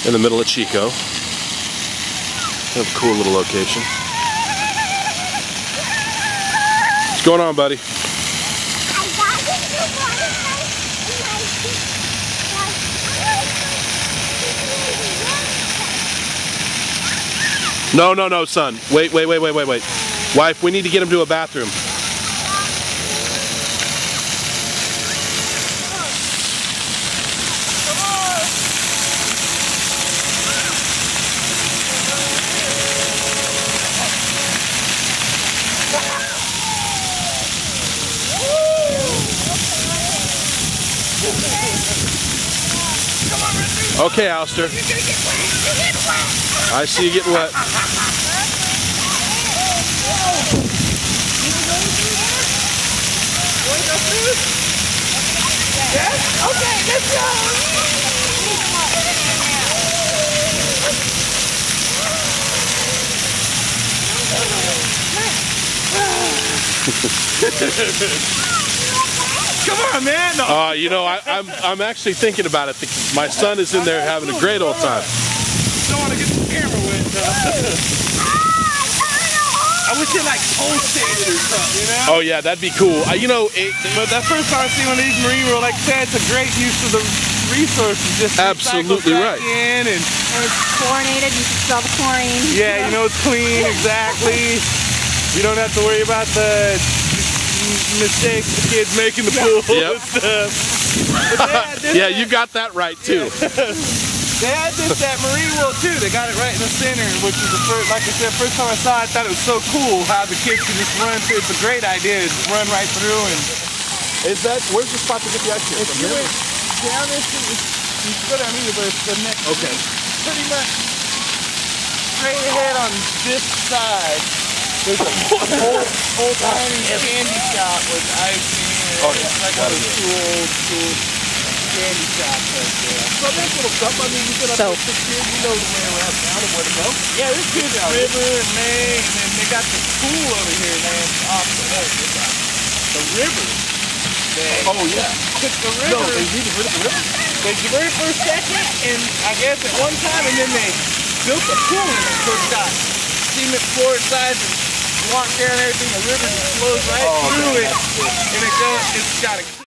in the middle of Chico. Kind of a cool little location. What's going on, buddy? No, no, no, son. Wait. Wife, we need to get him to a bathroom. Okay, Alistair. I see you getting wet. Yes? Okay, let's go! Come on, man! No. You know, I'm actually thinking about it because my son is in there having a great old time. Don't want to get the camera wet, though. I wish it like pulsated or something, you know? Oh yeah, that'd be cool. You know, but that first time I see one of these marine world, like I said, it's a great use of the resources. Just absolutely right. And it's chlorinated. You can smell the chlorine. Yeah, you know it's clean. Exactly. You don't have to worry about the mistakes the kids make in the pool and stuff. Yeah, you got that right too. They had this at Marine World too. They got it right in the center, which is the first, like I said, first time I saw it, I thought it was so cool how the kids can just run through. It's a great idea to just run right through. And where's the spot to get the ice cream? If you went down this, it's good on either, but it's the next. Okay. Pretty much straight ahead on this side. There's a whole tiny candy shop with ice cream. Oh yeah. It's like one of those cool candy shops right there. So nice little stuff. I mean, you get up to 6 years, you know the way around town and where to go. Yeah, this is the river and May, and then they got this pool over here, man. Off the lake. The river. Oh yeah. Took the river. No, they need to rid of the river. They got rid for a second, and I guess at one time, and then they built a pool in it. So it's got cement floor sides and walk there and everything. The river just flows right through it, and it's got a